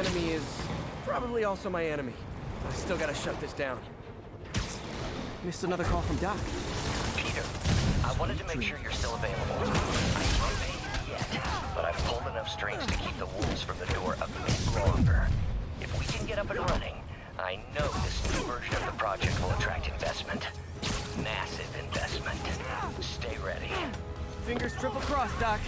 enemy is probably also my enemy. I still gotta shut this down. Missed another call from Doc. Peter, I wanted to make sure you're still available. I can't pay you yet, but I've pulled enough strings to keep the wolves from the door a bit longer. If we can get up and running, I know this new version of the project will attract investment. Massive investment. Stay ready. Fingers triple crossed, Doc.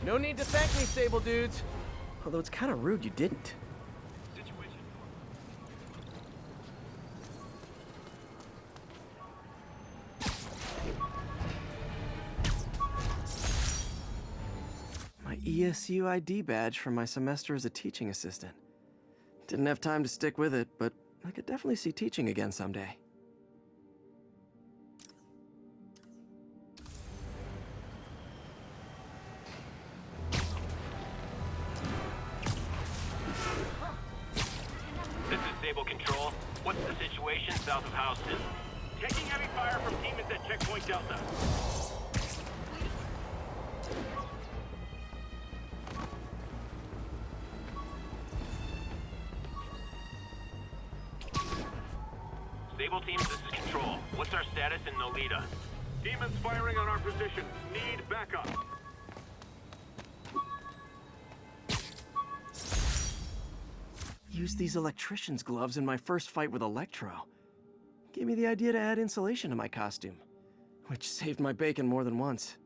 No need to thank me, Sable dudes. Although it's kind of rude you didn't. My ESU ID badge from my semester as a teaching assistant. Didn't have time to stick with it, but I could definitely see teaching again someday. This is Sable Control. What's the situation south of Houston? Taking heavy fire from demons at Checkpoint Delta. Sable teams, this is Control. What's our status in Nolita? Demons firing on our position. Need backup. Used these electrician's gloves in my first fight with Electro. Gave me the idea to add insulation to my costume, which saved my bacon more than once.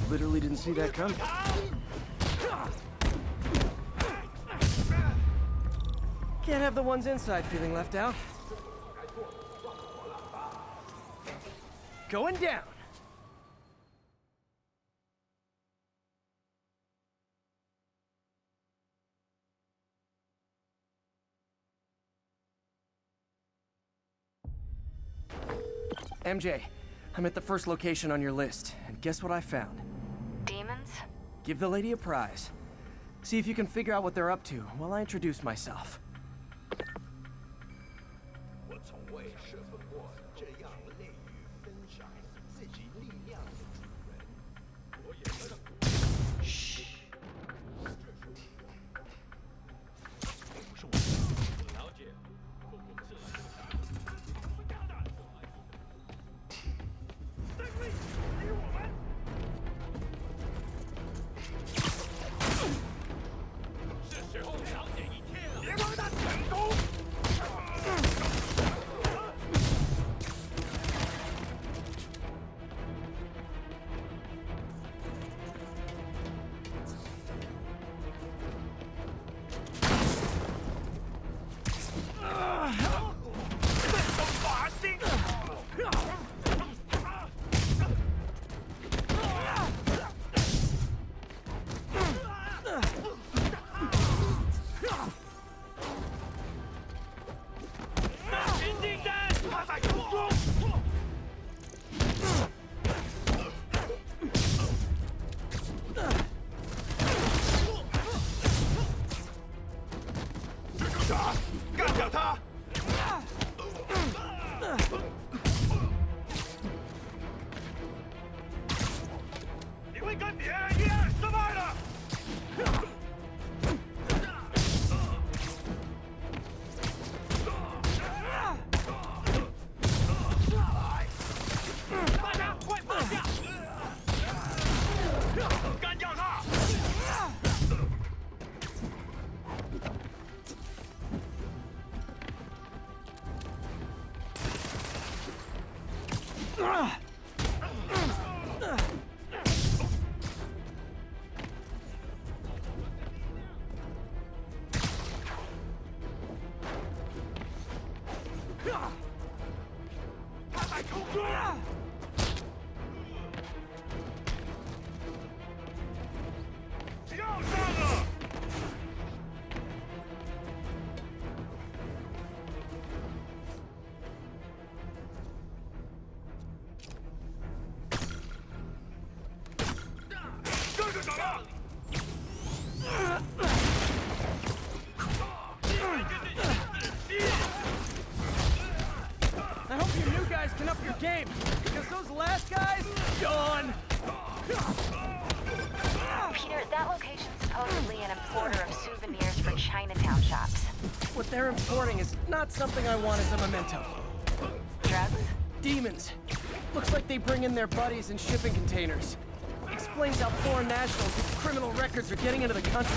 Literally didn't see that coming. Can't have the ones inside feeling left out. Going down. MJ, I'm at the first location on your list, and guess what I found? Demons? Give the lady a prize. See if you can figure out what they're up to while I introduce myself. I hope you new guys can up your game, because those last guys, gone! Peter, that location's supposedly an importer of souvenirs for Chinatown shops. What they're importing is not something I want as a memento. Drugs? Demons. Looks like they bring in their buddies in shipping containers. Explains how foreign nationals with criminal records are getting into the country.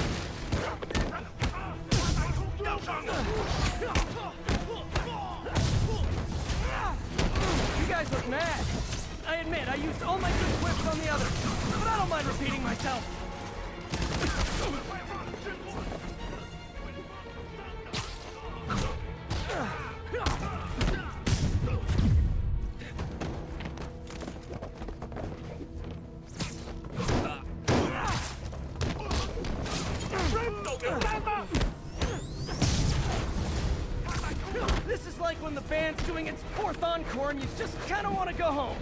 You guys look mad. I admit, I used all my good whips on the others, but I don't mind repeating myself. This is like when the band's doing its fourth encore and you just kind of want to go home.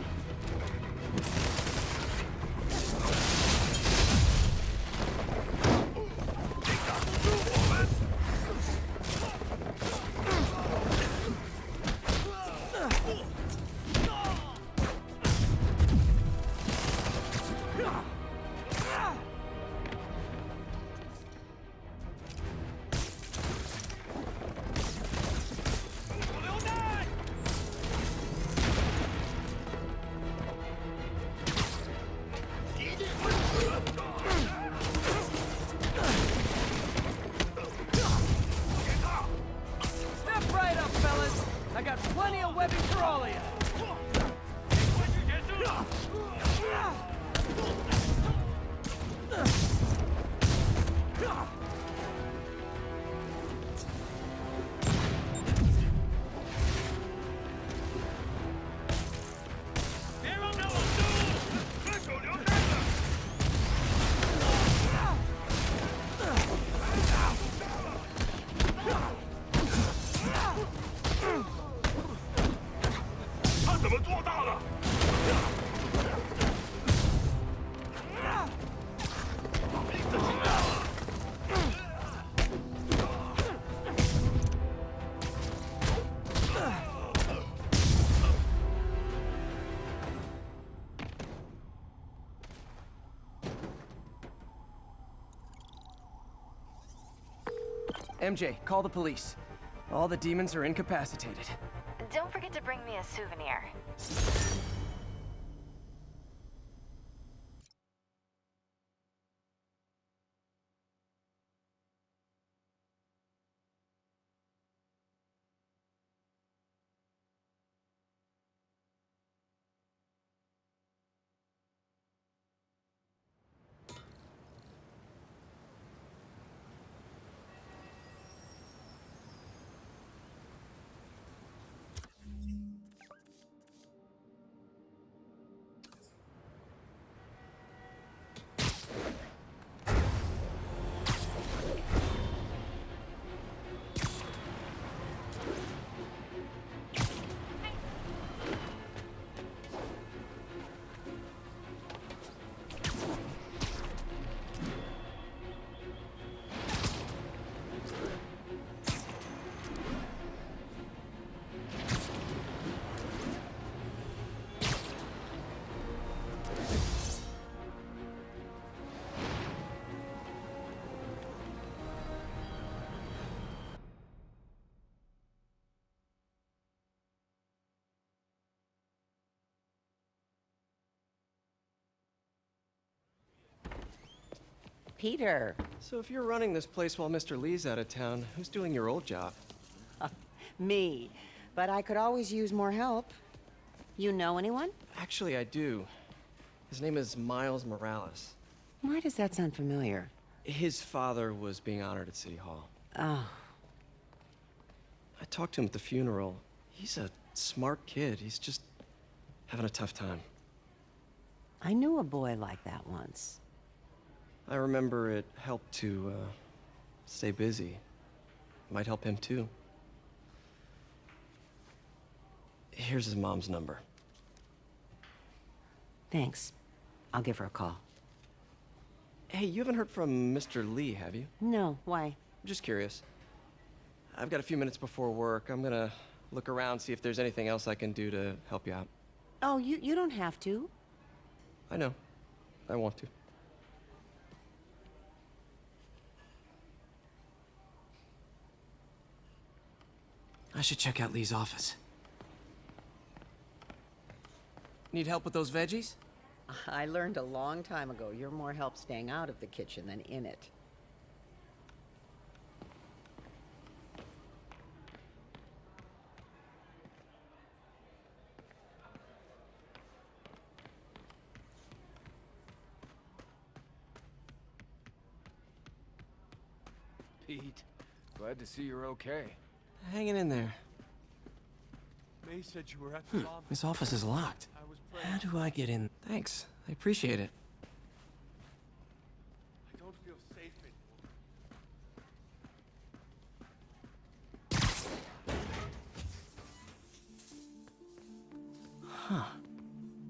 Step right up, fellas. I got plenty of webbing for all of you. MJ, call the police. All the demons are incapacitated. Don't forget to bring me a souvenir. Peter. So if you're running this place while Mr. Lee's out of town, who's doing your old job? Me. But I could always use more help. You know anyone? Actually, I do. His name is Miles Morales. Why does that sound familiar? His father was being honored at City Hall. Oh, I talked to him at the funeral. He's a smart kid. He's just having a tough time. I knew a boy like that once. I remember it helped to, stay busy. Might help him too. Here's his mom's number. Thanks. I'll give her a call. Hey, you haven't heard from Mr. Lee, have you? No, why? Just curious. I've got a few minutes before work. I'm gonna look around, see if there's anything else I can do to help you out. Oh, you don't have to. I know. I want to. I should check out Lee's office. Need help with those veggies? I learned a long time ago you're more help staying out of the kitchen than in it. Pete, glad to see you're okay. Hanging in there. May said you were at the bomb. This office is locked. I was praying. How do I get in? Thanks. I appreciate it. I don't feel safe anymore. Huh.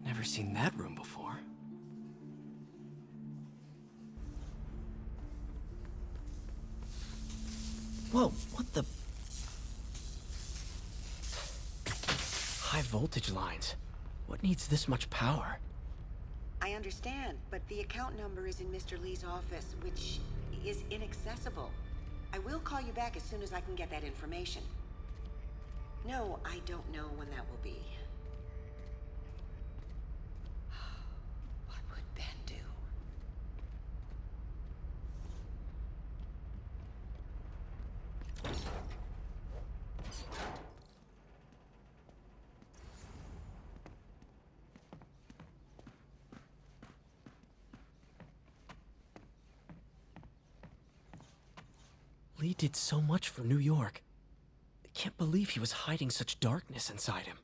Never seen that room before. Whoa, what the? High voltage lines. What needs this much power? I understand, but the account number is in Mr. Lee's office, which is inaccessible. I will call you back as soon as I can get that information. No, I don't know when that will be. What would Ben do? Lee did so much for New York. I can't believe he was hiding such darkness inside him.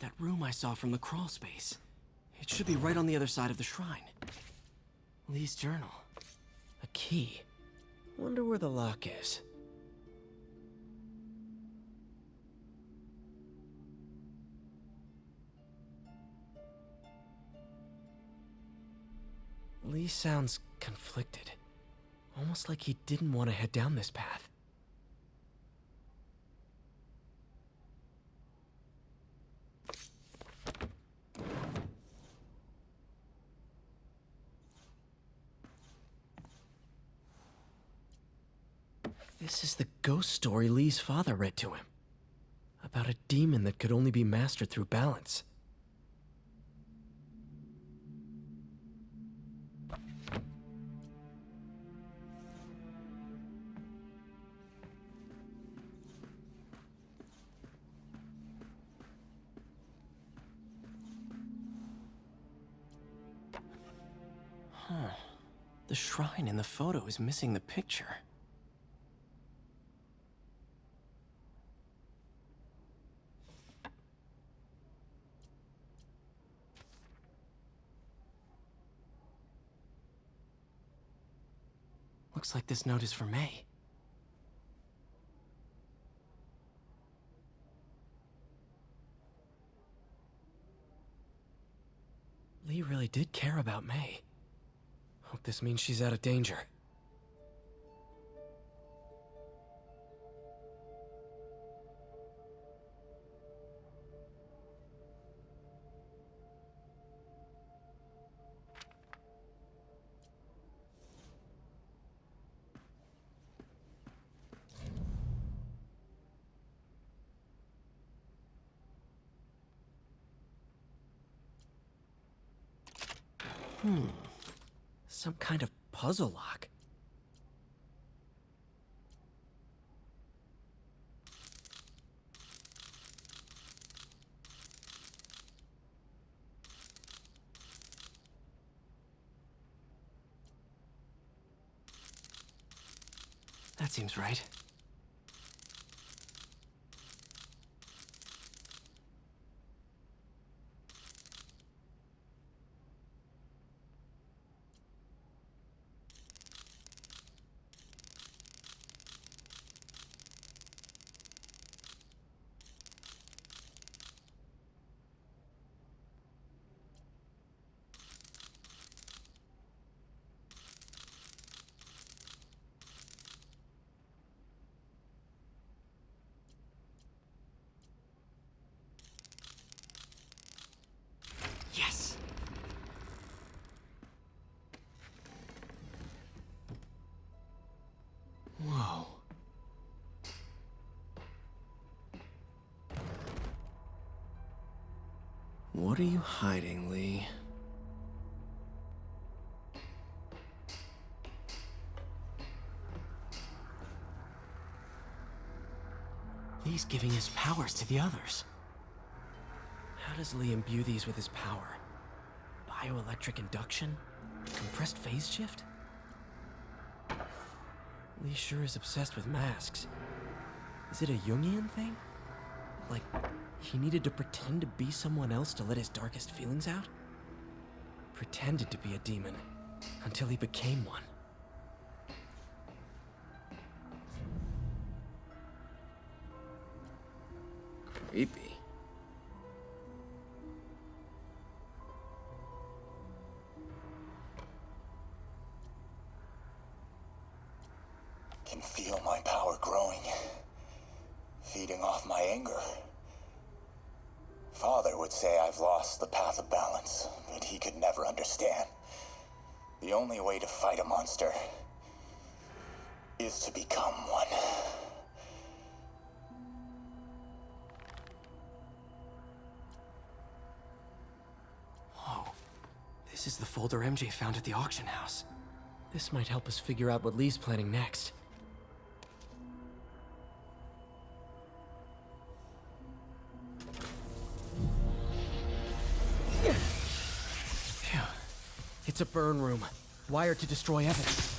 That room I saw from the crawl space. It should be right on the other side of the shrine. Lee's journal. A key. Wonder where the lock is. Lee sounds conflicted. Almost like he didn't want to head down this path. This is the ghost story Lee's father read to him. About a demon that could only be mastered through balance. Huh. The shrine in the photo is missing the picture. Looks like this note is for May. Lee really did care about May. Hope this means she's out of danger. Some kind of puzzle lock. That seems right. Yes! Whoa. What are you hiding, Lee? Lee's giving his powers to the others. How does Lee imbue these with his power? Bioelectric induction? Compressed phase shift? Lee sure is obsessed with masks. Is it a Jungian thing? Like, he needed to pretend to be someone else to let his darkest feelings out? Pretended to be a demon, until he became one. Creepy. Can feel my power growing, feeding off my anger. Father would say I've lost the path of balance, but he could never understand. The only way to fight a monster is to become one. Whoa. This is the folder MJ found at the auction house. This might help us figure out what Lee's planning next. Phew. It's a burn room, wired to destroy evidence.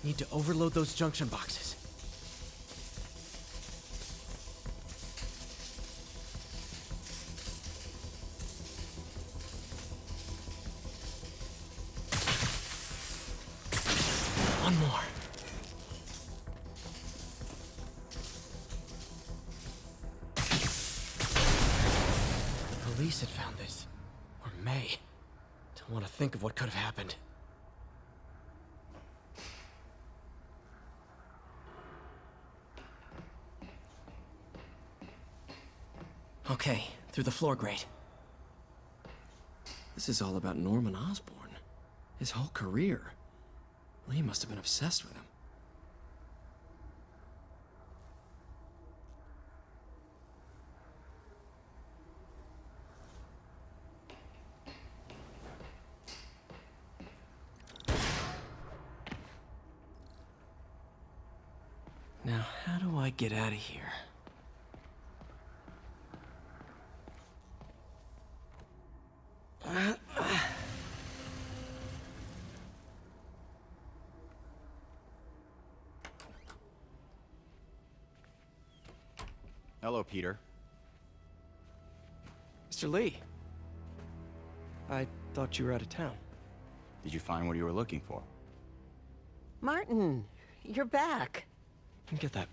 Need to overload those junction boxes. One more. The police had found this. Or may. Don't want to think of what could have happened. Okay, through the floor grate. This is all about Norman Osborn. His whole career. Lee must have been obsessed with him. Now, how do I get out of here? Hello, Peter. Mr. Lee. I thought you were out of town. Did you find what you were looking for? Martin, you're back. Get that.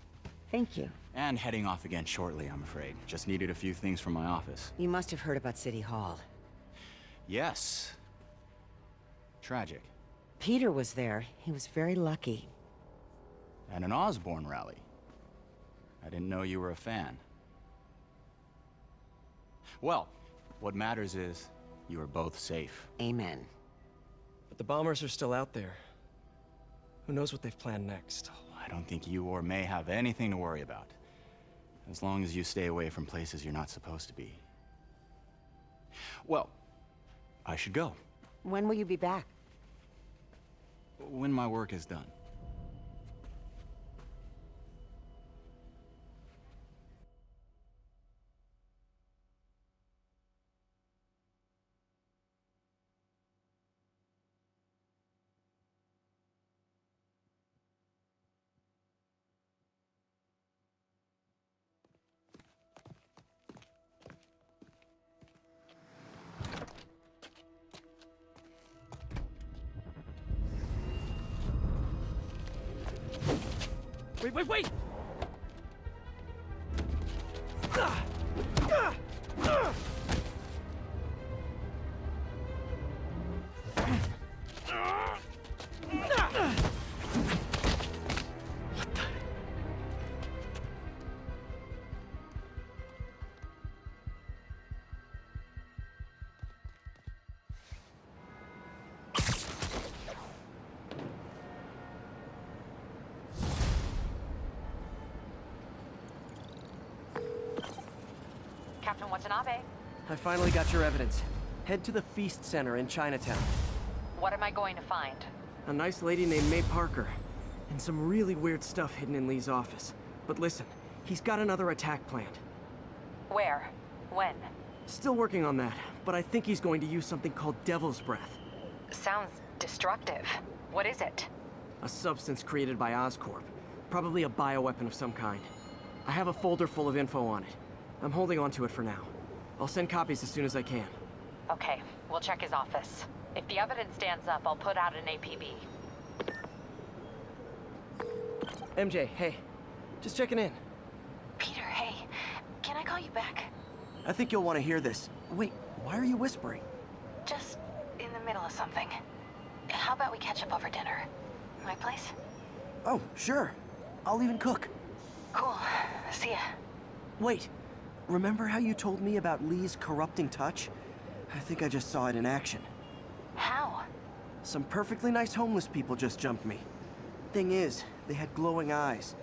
Thank you. And heading off again shortly, I'm afraid. Just needed a few things from my office. You must have heard about City Hall. Yes. Tragic. Peter was there. He was very lucky. At an Osborn rally. I didn't know you were a fan. Well, what matters is, you are both safe. Amen. But the bombers are still out there. Who knows what they've planned next? I don't think you or May have anything to worry about. As long as you stay away from places you're not supposed to be. Well, I should go. When will you be back? When my work is done. Wait! Captain Watanabe, I finally got your evidence. Head to the Feast Center in Chinatown. what am I going to find? A nice lady named May Parker. And some really weird stuff hidden in Lee's office. But listen, he's got another attack planned. Where? When? Still working on that, but I think he's going to use something called Devil's Breath. Sounds destructive. What is it? A substance created by Oscorp. Probably a bioweapon of some kind. I have a folder full of info on it. I'm holding on to it for now. I'll send copies as soon as I can. Okay, we'll check his office. If the evidence stands up, I'll put out an APB. MJ, hey. Just checking in. Peter, hey. Can I call you back? I think you'll want to hear this. Wait, why are you whispering? Just in the middle of something. How about we catch up over dinner? My place? Oh, sure. I'll even cook. Cool. See ya. Wait. Remember how you told me about Lee's corrupting touch? I think I just saw it in action. How? Some perfectly nice homeless people just jumped me. Thing is, they had glowing eyes.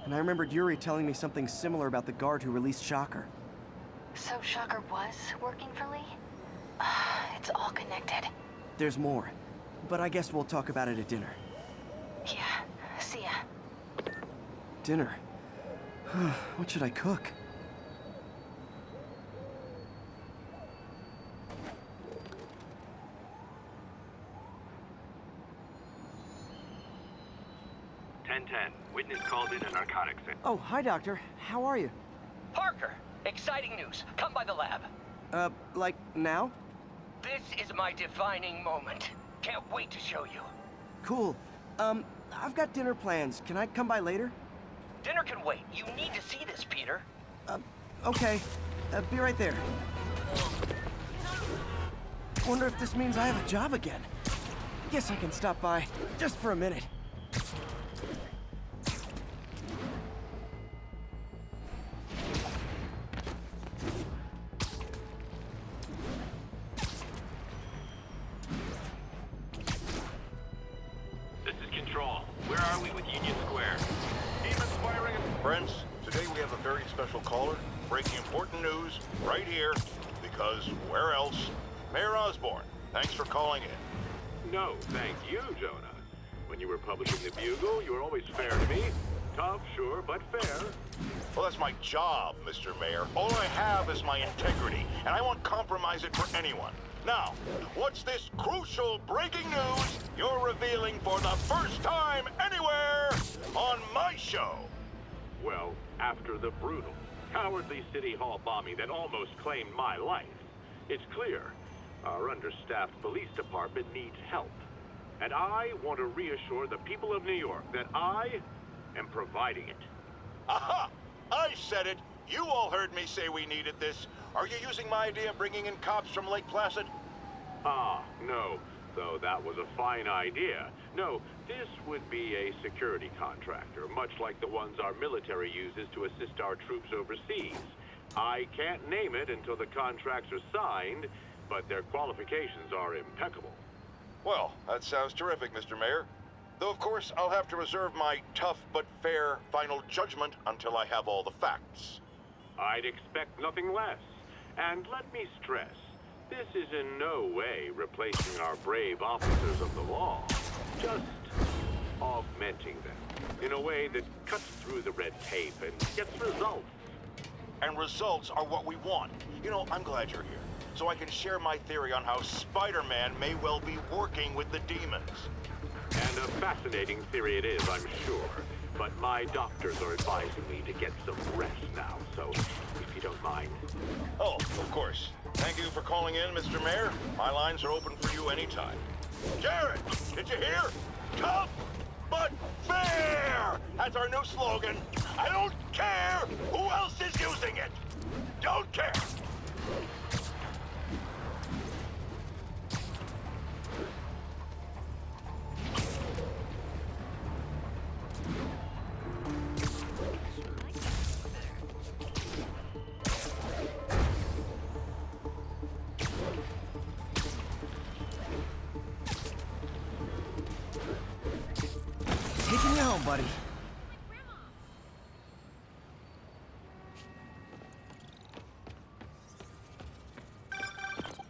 And I remembered Yuri telling me something similar about the guard who released Shocker. So Shocker was working for Lee? It's all connected. There's more. But I guess we'll talk about it at dinner. Yeah. See ya. Dinner? What should I cook? Witness called in a narcotics center. Oh, hi, Doctor. How are you? Parker, exciting news. Come by the lab. Like now? This is my defining moment. Can't wait to show you. Cool. I've got dinner plans. Can I come by later? Dinner can wait. You need to see this, Peter. Okay. Be right there. Wonder if this means I have a job again. Guess I can stop by just for a minute. This is Control. Where are we with Union Square? Demons firing at... Friends, today we have a very special caller, breaking important news right here, because where else? Mayor Osborn, thanks for calling in. No, thank you, Jonah. When you were publishing the Bugle, you were always fair to me. Tough, sure, but fair. Well, that's my job, Mr. Mayor. All I have is my integrity, and I won't compromise it for anyone. Now, what's this crucial breaking news you're revealing for the first time anywhere on my show? Well, after the brutal, cowardly City Hall bombing that almost claimed my life, it's clear our understaffed police department needs help. And I want to reassure the people of New York that I am providing it. Aha! I said it! You all heard me say we needed this. Are you using my idea of bringing in cops from Lake Placid? No. Though that was a fine idea. No, this would be a security contractor, much like the ones our military uses to assist our troops overseas. I can't name it until the contracts are signed, but their qualifications are impeccable. Well, that sounds terrific, Mr. Mayor. Though, of course, I'll have to reserve my tough but fair final judgment until I have all the facts. I'd expect nothing less. And let me stress, this is in no way replacing our brave officers of the law, just augmenting them in a way that cuts through the red tape and gets results. And results are what we want. You know, I'm glad you're here, so I can share my theory on how Spider-Man may well be working with the demons. And a fascinating theory it is, I'm sure. But my doctors are advising me to get some rest now, so if you don't mind. Oh, of course. Thank you for calling in, Mr. Mayor. My lines are open for you anytime. Jared, did you hear? Tough but fair! That's our new slogan. I don't care who else is using it. Don't care. Taking you home, buddy.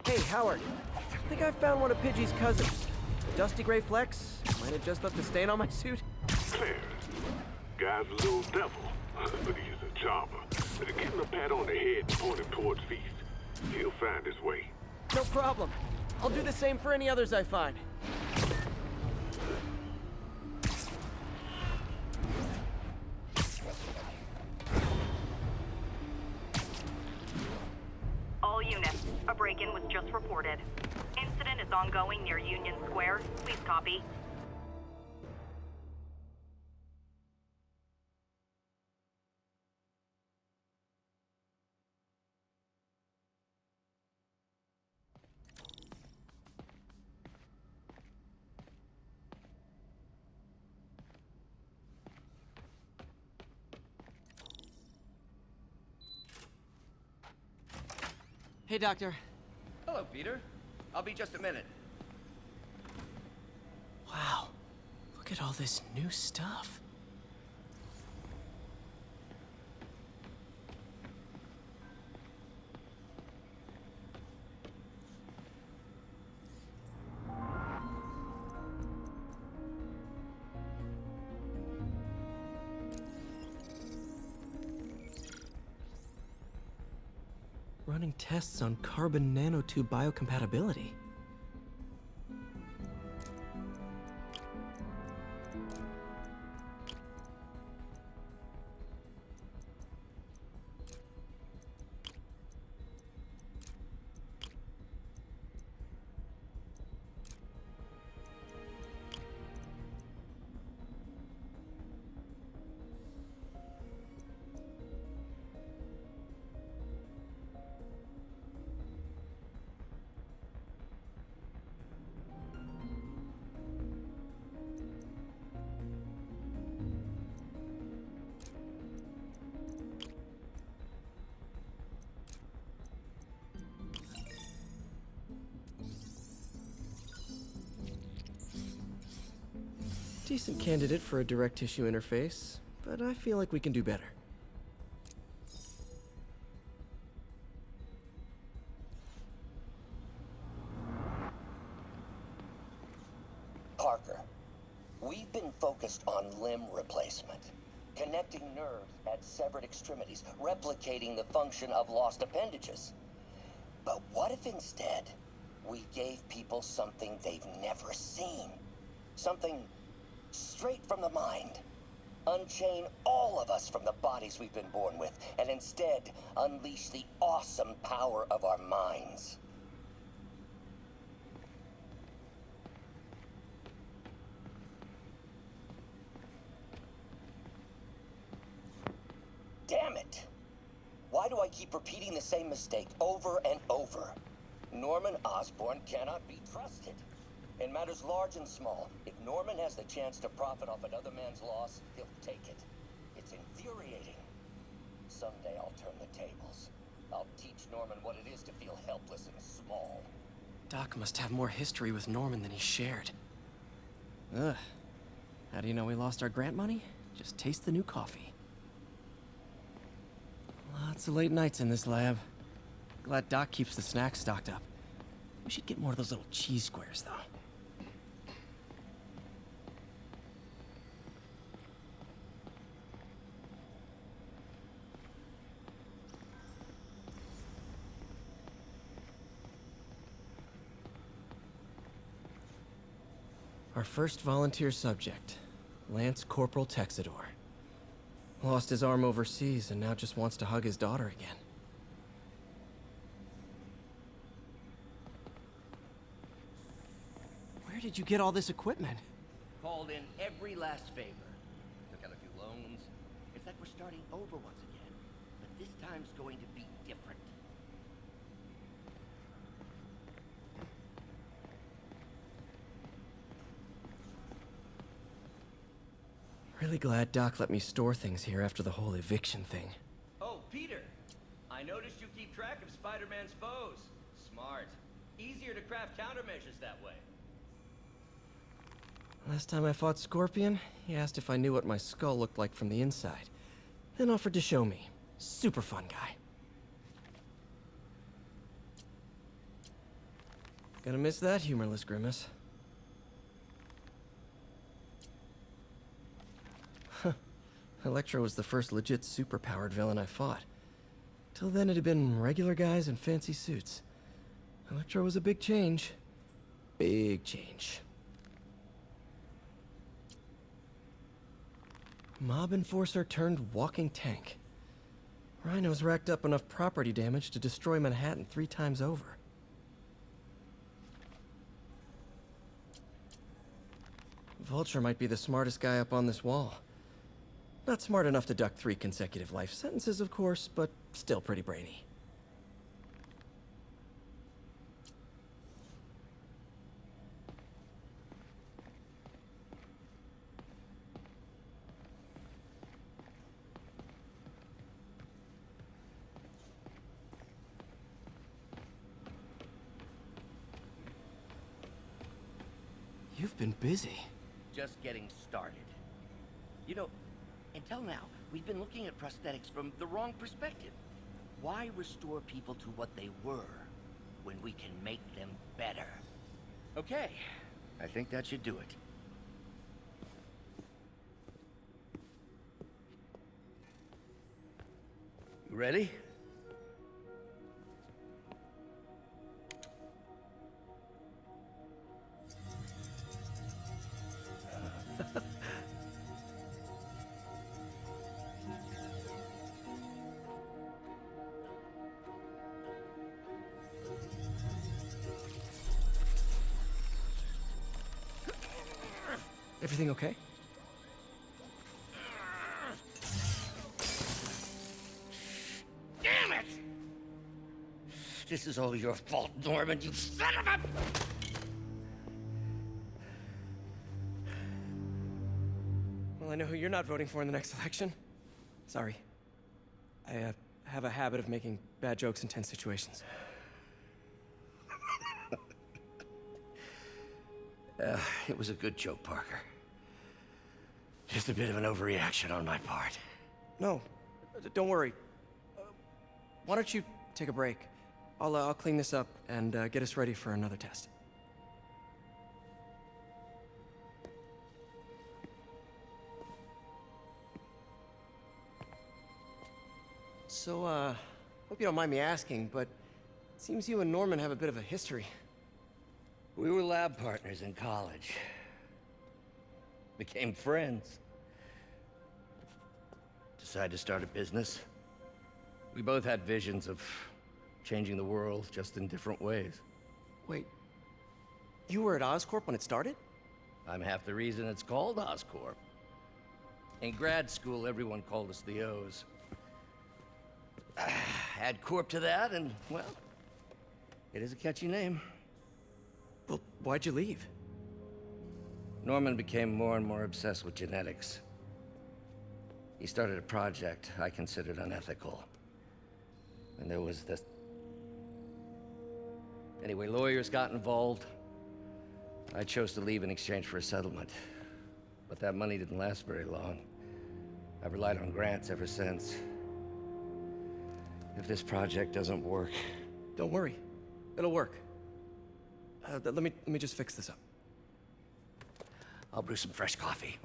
Hey, Howard. I think I found one of Pidgey's cousins. Dusty Gray Flex. Might have just left a stain on my suit. Clarence, guy's a little devil, but he's a charmer. Give him a pat on the head and point him towards Feast. He'll find his way. No problem. I'll do the same for any others I find. All units, a break-in was just reported. Incident is ongoing near Union Square. Please copy. Hey, Doctor. Hello, Peter. I'll be just a minute. Wow. Look at all this new stuff. Running tests on carbon nanotube biocompatibility. Decent candidate for a direct tissue interface, but I feel like we can do better. Parker, we've been focused on limb replacement, connecting nerves at severed extremities, replicating the function of lost appendages. But what if instead we gave people something they've never seen? Something straight from the mind. Unchain all of us from the bodies we've been born with, and instead unleash the awesome power of our minds. Damn it! Why do I keep repeating the same mistake over and over? Norman Osborn cannot be trusted. In matters large and small, if Norman has the chance to profit off another man's loss, he'll take it. It's infuriating. Someday I'll turn the tables. I'll teach Norman what it is to feel helpless and small. Doc must have more history with Norman than he shared. Ugh. How do you know we lost our grant money? Just taste the new coffee. Lots of late nights in this lab. Glad Doc keeps the snacks stocked up. We should get more of those little cheese squares, though. Our first volunteer subject, Lance Corporal Texidor. Lost his arm overseas and now just wants to hug his daughter again. Where did you get all this equipment? Called in every last favor. Took out a few loans. It's like we're starting over once again. But this time's going to be different. Really glad Doc let me store things here after the whole eviction thing. Oh, Peter! I noticed you keep track of Spider-Man's foes. Smart. Easier to craft countermeasures that way. Last time I fought Scorpion, he asked if I knew what my skull looked like from the inside, then offered to show me. Super fun guy. Gonna miss that humorless grimace. Electro was the first legit super-powered villain I fought. Till then it had been regular guys in fancy suits. Electro was a big change. Big change. Mob enforcer turned walking tank. Rhino's racked up enough property damage to destroy Manhattan 3 times over. Vulture might be the smartest guy up on this wall. Not smart enough to duck 3 consecutive life sentences, of course, but still pretty brainy. You've been busy. Just getting started. You know, until now, we've been looking at prosthetics from the wrong perspective. Why restore people to what they were when we can make them better? Okay, I think that should do it. You ready? Everything okay? Damn it! This is all your fault, Norman, you son of a... Well, I know who you're not voting for in the next election. Sorry. I have a habit of making bad jokes in tense situations. It was a good joke, Parker. Just a bit of an overreaction on my part. No, don't worry. Why don't you take a break? I'll clean this up and get us ready for another test. So, hope you don't mind me asking, but it seems you and Norman have a bit of a history. We were lab partners in college. Became friends. Decided to start a business. We both had visions of changing the world, just in different ways. Wait, you were at Oscorp when it started? I'm half the reason it's called Oscorp. In grad school, everyone called us the O's. Add Corp to that, and, well, it is a catchy name. Well, why'd you leave? Norman became more and more obsessed with genetics. He started a project I considered unethical. And there was this... Anyway, lawyers got involved. I chose to leave in exchange for a settlement. But that money didn't last very long. I've relied on grants ever since. If this project doesn't work... Don't worry. It'll work. Let me just fix this up. I'll brew some fresh coffee.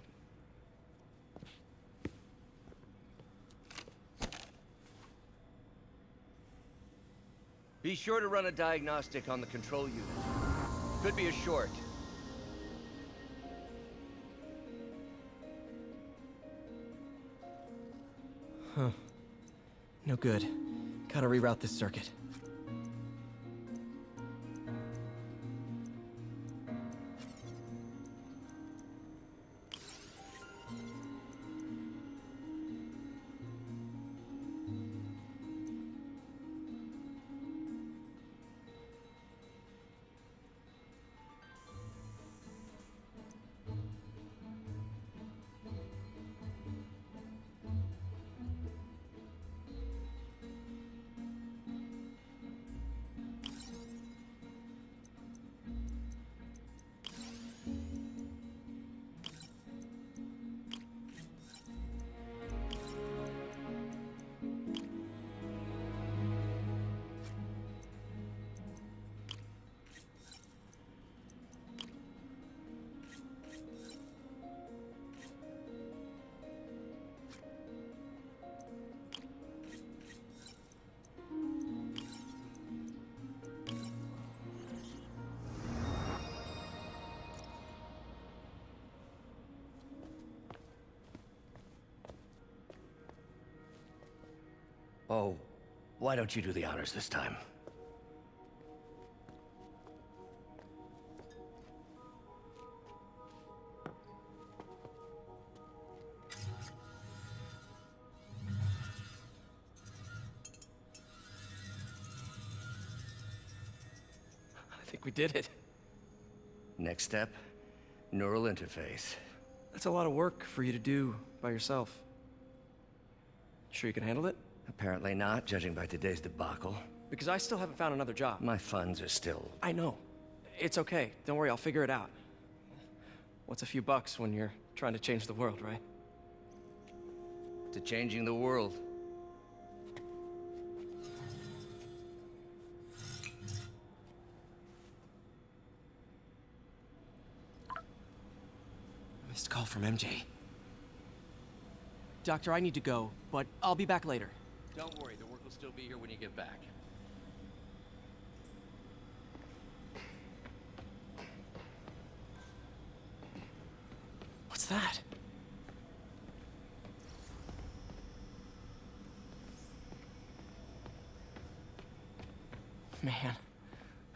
Be sure to run a diagnostic on the control unit. Could be a short. Huh. No good. Gotta reroute this circuit. Oh, why don't you do the honors this time? I think we did it. Next step, neural interface. That's a lot of work for you to do by yourself. Sure you can handle it? Apparently not, judging by today's debacle. Because I still haven't found another job. My funds are still... I know. It's okay. Don't worry, I'll figure it out. What's a few bucks when you're trying to change the world, right? To changing the world. Missed call from MJ. Doctor, I need to go, but I'll be back later. Don't worry, the work will still be here when you get back. What's that? Man,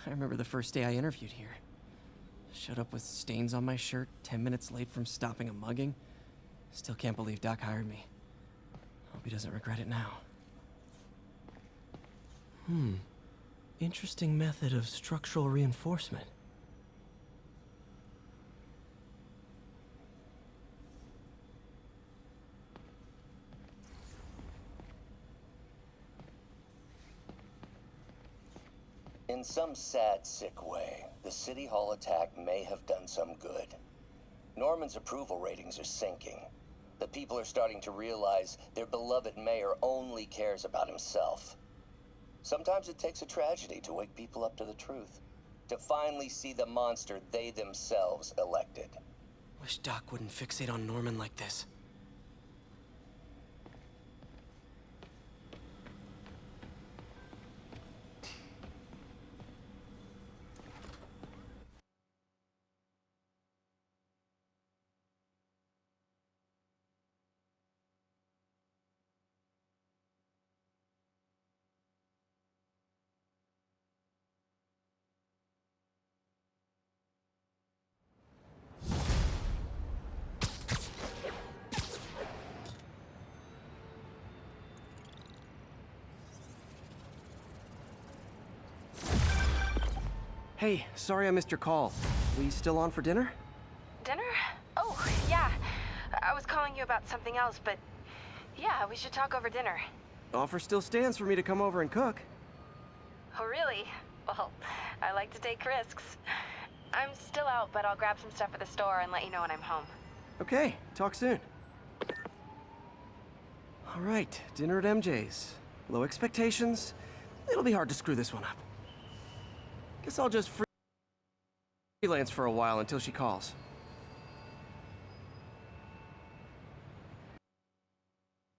I remember the first day I interviewed here. Showed up with stains on my shirt, 10 minutes late from stopping a mugging. Still can't believe Doc hired me. Hope he doesn't regret it now. Interesting method of structural reinforcement. In some sad, sick way, the City Hall attack may have done some good. Norman's approval ratings are sinking. The people are starting to realize their beloved mayor only cares about himself. Sometimes it takes a tragedy to wake people up to the truth, to finally see the monster they themselves elected. Wish Doc wouldn't fixate on Norman like this. Hey, sorry I missed your call. We still on for dinner? Dinner? Oh, yeah. I was calling you about something else, but yeah, we should talk over dinner. offer still stands for me to come over and cook. Oh, really? Well, I like to take risks. I'm still out, but I'll grab some stuff at the store and let you know when I'm home. Okay, talk soon. All right, dinner at MJ's. Low expectations. It'll be hard to screw this one up. Guess I'll just freelance for a while until she calls.